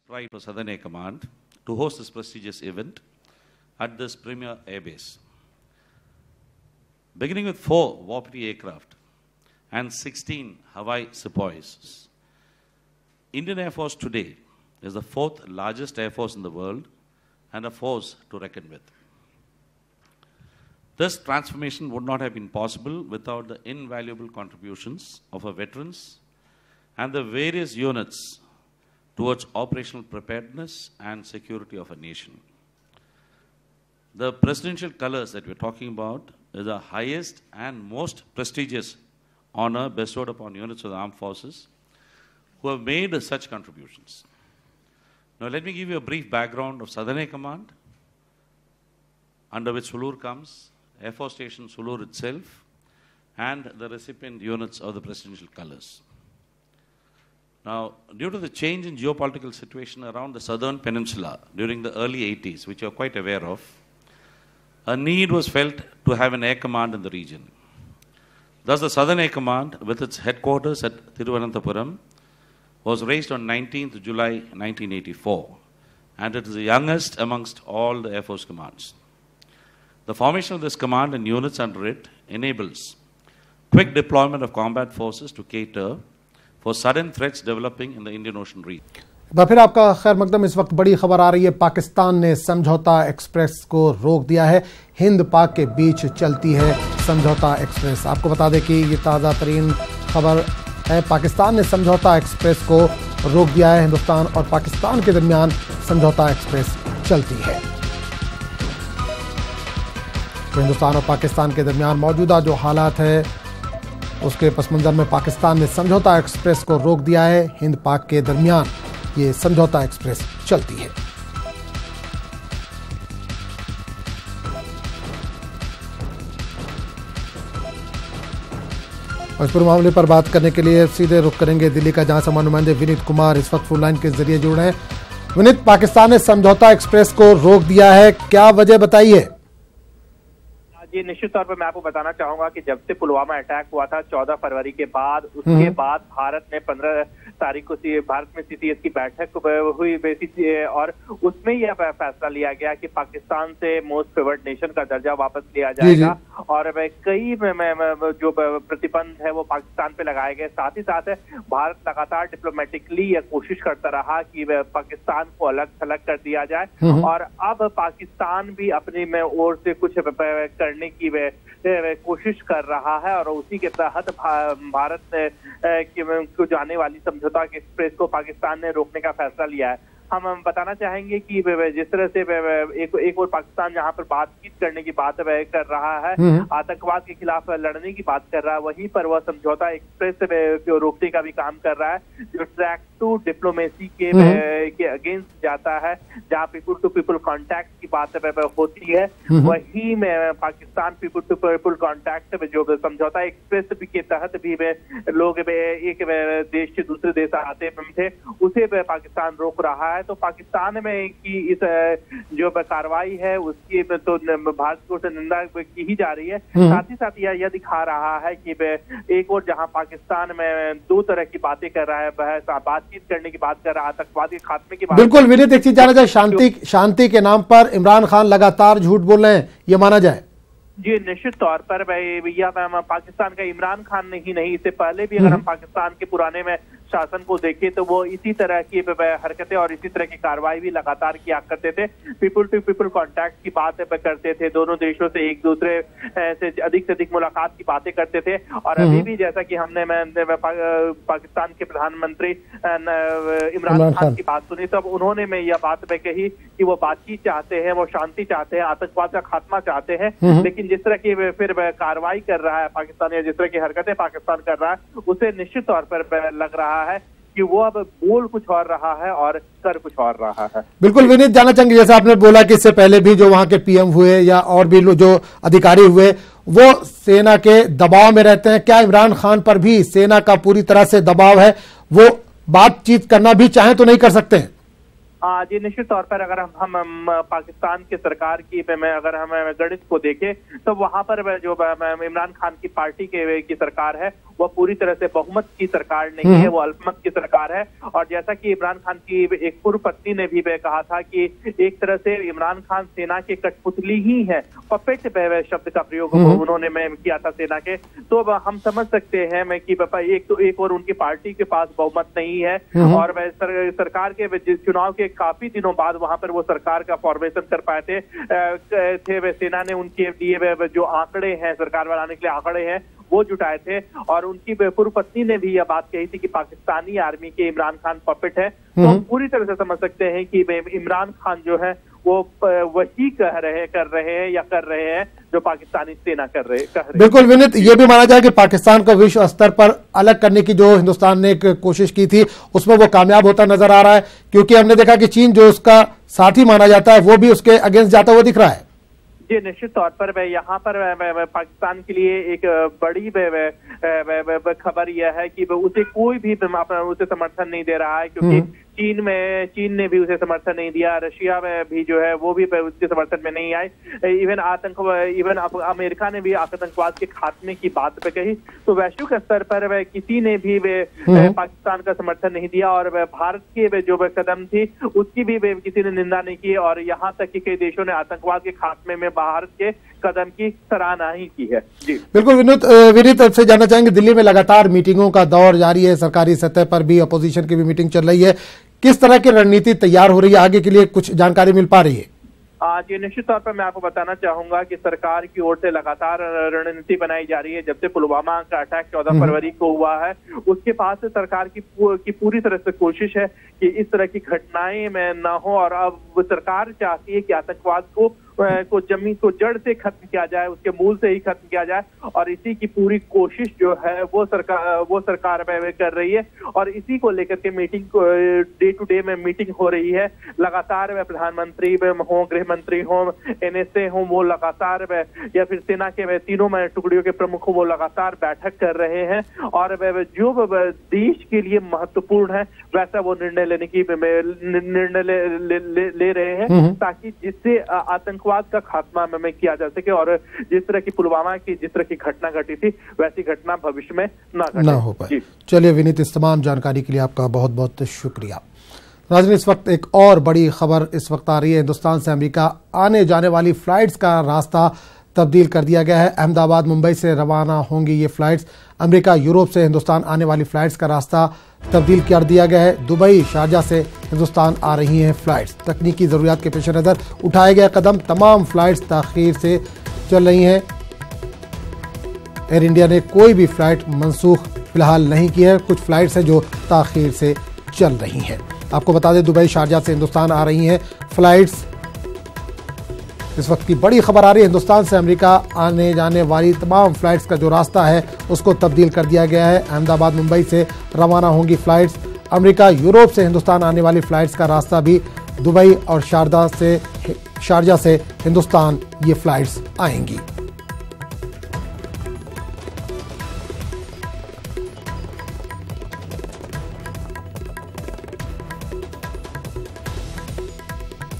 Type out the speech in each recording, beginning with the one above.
pride for Southern Air Command to host this prestigious event at this premier airbase. Beginning with 4 Warpity aircraft and 16 Hawaii Sepoys, Indian Air Force today is the 4th largest air force in the world and a force to reckon with. This transformation would not have been possible without the invaluable contributions of our veterans and the various units towards operational preparedness and security of a nation. The presidential colors that we're talking about is the highest and most prestigious honor bestowed upon units of the armed forces who have made such contributions. Now let me give you a brief background of Southern Air Command, under which Sulur comes, Air Force Station Sulur itself, and the recipient units of the presidential colors. Now, due to the change in geopolitical situation around the southern peninsula during the early 80s, which you are quite aware of, a need was felt to have an air command in the region. Thus, the Southern Air Command, with its headquarters at Thiruvananthapuram, was raised on 19th July 1984, and it is the youngest amongst all the Air Force commands. The formation of this command and units under it enables quick deployment of combat forces to cater for sudden threats developing in the Indian Ocean region. फिर आपका खैर मकदम। इस वक्त बड़ी खबर आ रही है, पाकिस्तान ने समझौता एक्सप्रेस को रोक दिया है। हिंद पाक के बीच चलती है समझौता एक्सप्रेस। आपको बता दें कि ये ताज़ा तरीन खबर है, पाकिस्तान ने समझौता एक्सप्रेस को रोक दिया है। हिंदुस्तान और पाकिस्तान के दरमियान समझौता एक्सप्रेस चलती है। तो हिंदुस्तान और पाकिस्तान के दरमियान मौजूदा जो हालात है उसके पस मंज़र में पाकिस्तान ने समझौता एक्सप्रेस को रोक दिया है। हिंद पाक के दरमियान ये समझौता एक्सप्रेस चलती है। और इस पूरे मामले पर बात करने के लिए सीधे रुख करेंगे दिल्ली का, जहां से नुमाइंदे विनीत कुमार इस वक्त फोन लाइन के जरिए जुड़ रहे हैं। विनीत, पाकिस्तान ने समझौता एक्सप्रेस को रोक दिया है, क्या वजह बताइए? जी, निश्चित तौर पर मैं आपको बताना चाहूंगा कि जब से पुलवामा अटैक हुआ था 14 फरवरी के बाद, उसके बाद भारत ने 15 तारीख को भारत में सीसीएस की बैठक हुई और उसमें यह फैसला लिया गया कि पाकिस्तान से मोस्ट फेवर्ड नेशन का दर्जा वापस लिया जाएगा और कई जो प्रतिबंध है वो पाकिस्तान पे लगाए गए। साथ ही साथ भारत लगातार डिप्लोमेटिकली यह कोशिश करता रहा कि पाकिस्तान को अलग थलग कर दिया जाए और अब पाकिस्तान भी अपनी ओर से कुछ करने की कोशिश कर रहा है और उसी के तहत भारत को जाने वाली समझौता एक्सप्रेस को पाकिस्तान ने रोकने का फैसला लिया है। हम बताना चाहेंगे कि जिस तरह से एक और पाकिस्तान जहां पर बातचीत करने की बात कर रहा है, आतंकवाद के खिलाफ लड़ने की बात कर रहा है, वहीं पर वह समझौता एक्सप्रेस रोकने का भी काम कर रहा है, जो ट्रैक टू डिप्लोमेसी के अगेंस्ट जाता है, जहां पीपुल टू पीपुल कांटेक्ट की बात होती है। वही में Pakistan people to people contact जो समझौता एक्सप्रेस के तहत भी लोग एक देश से दूसरे देश आते थे, उसे पाकिस्तान रोक रहा है। तो पाकिस्तान में की इस जो कार्रवाई है उसकी तो भारत की ओर से निंदा की ही जा रही है। साथ ही साथ यह दिखा रहा है कि एक और जहां पाकिस्तान में 2 तरह की बातें कर रहा है, बातचीत करने की बात कर रहा है, आतंकवाद के खात्मे की बात। बिल्कुल विनीत, एक चीज जाना जाए, शांति के नाम पर इमरान खान लगातार झूठ बोल रहे हैं, ये माना जाए? जी, निश्चित तौर पर भैया पाकिस्तान का इमरान खान नहीं, इससे पहले भी अगर हम पाकिस्तान के पुराने में शासन को देखें तो वो इसी तरह की हरकतें और इसी तरह की कार्रवाई भी लगातार किया करते थे। पीपुल टू पीपुल कांटेक्ट की बातें करते थे, दोनों देशों से एक दूसरे से अधिक मुलाकात की बातें करते थे और अभी भी जैसा कि हमने पाकिस्तान के प्रधानमंत्री इमरान खान की बात सुनी तब उन्होंने यह बात कही कि वो बातचीत चाहते हैं, वो शांति चाहते हैं, आतंकवाद का खात्मा चाहते हैं। लेकिन जिस तरह की फिर कार्रवाई कर रहा है पाकिस्तान या जिस तरह की हरकतें पाकिस्तान कर रहा है, उसे निश्चित तौर पर लग रहा है कि वो अब बोल कुछ और रहा है और कर कुछ और रहा है। बिल्कुल विनीत, जानना चाहेंगे, जैसे आपने बोला कि इससे पहले भी जो वहां के पीएम हुए या और भी जो अधिकारी हुए वो सेना के दबाव में रहते हैं, क्या इमरान खान पर भी सेना का पूरी तरह से दबाव है? वो बातचीत करना भी चाहें तो नहीं कर सकते हैं? जी, निश्चित तौर पर अगर हम पाकिस्तान की सरकार की अगर हम गणित को देखें तो वहां पर जो इमरान खान की पार्टी की सरकार है वह पूरी तरह से बहुमत की सरकार नहीं है, वो अल्पमत की सरकार है। और जैसा कि इमरान खान की एक पूर्व पत्नी ने भी कहा था कि एक तरह से इमरान खान सेना के कठपुतली ही है, पपेट शब्द का प्रयोग उन्होंने किया था सेना के। तो हम समझ सकते हैं कि एक और उनकी पार्टी के पास बहुमत नहीं है और वह सरकार के चुनाव के काफी दिनों बाद वहां पर वो सरकार का फॉर्मेशन कर पाए थे। वे सेना ने उनके दिए जो आंकड़े हैं, सरकार बनाने के लिए आंकड़े हैं, वो जुटाए थे। और उनकी पूर्व पत्नी ने भी यह बात कही थी कि पाकिस्तानी आर्मी के इमरान खान पपेट है। तो हम पूरी तरह से समझ सकते हैं कि इमरान खान जो है वो वही कर रहे हैं जो पाकिस्तानी सेना कर रही है। बिल्कुल विनीत, ये भी माना जाए कि पाकिस्तान को विश्व स्तर पर अलग करने की जो हिंदुस्तान ने एक कोशिश की थी उसमें वो कामयाब होता नजर आ रहा है, क्योंकि हमने देखा कि चीन जो उसका साथी माना जाता है वो भी उसके अगेंस्ट जाता हुआ दिख रहा है। जी निश्चित तौर पर यहाँ पर पाकिस्तान के लिए एक बड़ी खबर यह है कि उसे कोई भी उसे समर्थन नहीं दे रहा है, क्योंकि चीन ने भी उसे समर्थन नहीं दिया, रशिया में भी जो है वो भी उसके समर्थन में नहीं आए, इवन अमेरिका ने भी आतंकवाद के खात्मे की बात पे कही। तो वैश्विक स्तर पर किसी ने भी पाकिस्तान का समर्थन नहीं दिया और भारत के जो कदम थी उसकी भी किसी ने निंदा नहीं की। और यहाँ तक कि कई देशों ने आतंकवाद के खात्मे में भारत के कदम की सराहना ही की है। जी बिल्कुल विनीत आपसे जानना चाहेंगे, दिल्ली में लगातार मीटिंगों का दौर जारी है, सरकारी सतह पर भी अपोजिशन की भी मीटिंग चल रही है, किस तरह की रणनीति तैयार हो रही है, आगे के लिए कुछ जानकारी मिल पा रही है? जी निश्चित तौर पर मैं आपको बताना चाहूंगा कि सरकार की ओर से लगातार रणनीति बनाई जा रही है। जब से पुलवामा का अटैक 14 फरवरी को हुआ है उसके बाद से सरकार की पूरी तरह से कोशिश है कि इस तरह की घटनाएं में न हो। और अब सरकार चाहती है कि आतंकवाद को जमीन को जड़ से खत्म किया जाए, उसके मूल से ही खत्म किया जाए। और इसी की पूरी कोशिश जो है वो सरकार में कर रही है और इसी को लेकर के मीटिंग डे टू डे में मीटिंग हो रही है। लगातार प्रधानमंत्री हो, गृह मंत्री हो, NSA हो, वो लगातार या फिर सेना के तीनों टुकड़ियों के प्रमुख वो लगातार बैठक कर रहे हैं और जो देश के लिए महत्वपूर्ण है वैसा वो निर्णय लेने की ले रहे हैं, ताकि जिससे आतंकवाद का खात्मा में किया जा सके और जिस तरह की पुलवामा की जिस तरह की घटना घटी थी वैसी घटना भविष्य में ना हो पाए। चलिए विनीत, इस तमाम जानकारी के लिए आपका बहुत बहुत शुक्रिया। नाज़रीन, इस वक्त एक और बड़ी खबर इस वक्त आ रही है। हिंदुस्तान से अमेरिका आने जाने वाली फ्लाइट्स का रास्ता तब्दील कर दिया गया है। अहमदाबाद मुंबई से रवाना होंगी ये फ्लाइट्स। अमेरिका यूरोप से हिंदुस्तान आने वाली फ्लाइट्स का रास्ता तब्दील कर दिया गया है। दुबई शारजा से हिंदुस्तान आ रही हैं फ्लाइट्स। तकनीकी ज़रूरियात के पेश नज़र उठाए गए कदम, तमाम फ्लाइट्स ताख़ीर से चल रही हैं। एयर इंडिया ने कोई भी फ्लाइट मनसूख फिलहाल नहीं की है, कुछ फ्लाइट्स हैं जो ताख़ीर से चल रही हैं। आपको बता दें, दुबई शारजा से हिंदुस्तान आ रही हैं फ्लाइट्स। इस वक्त की बड़ी खबर आ रही है, हिंदुस्तान से अमेरिका आने जाने वाली तमाम फ्लाइट्स का जो रास्ता है उसको तब्दील कर दिया गया है। अहमदाबाद मुंबई से रवाना होंगी फ्लाइट्स। अमेरिका यूरोप से हिंदुस्तान आने वाली फ्लाइट्स का रास्ता भी दुबई और शारजा से हिंदुस्तान ये फ्लाइट्स आएंगी।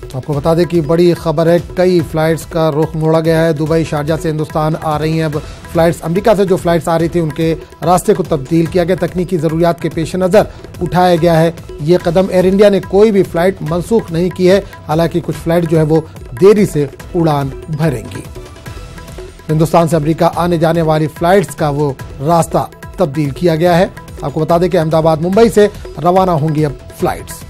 आपको बता दें कि बड़ी खबर है, कई फ्लाइट्स का रुख मोड़ा गया है। दुबई शारजा से हिंदुस्तान आ रही हैं अब फ्लाइट्स। अमेरिका से जो फ्लाइट्स आ रही थी उनके रास्ते को तब्दील किया गया, तकनीकी ज़रूरियात के पेश नज़र उठाया गया है ये कदम। एयर इंडिया ने कोई भी फ़्लाइट मनसूख नहीं की है, हालांकि कुछ फ़्लाइट जो है वो देरी से उड़ान भरेंगी। हिंदुस्तान से अमेरिका आने जाने वाली फ़्लाइट्स का वो रास्ता तब्दील किया गया है। आपको बता दें कि अहमदाबाद मुंबई से रवाना होंगी अब फ्लाइट्स।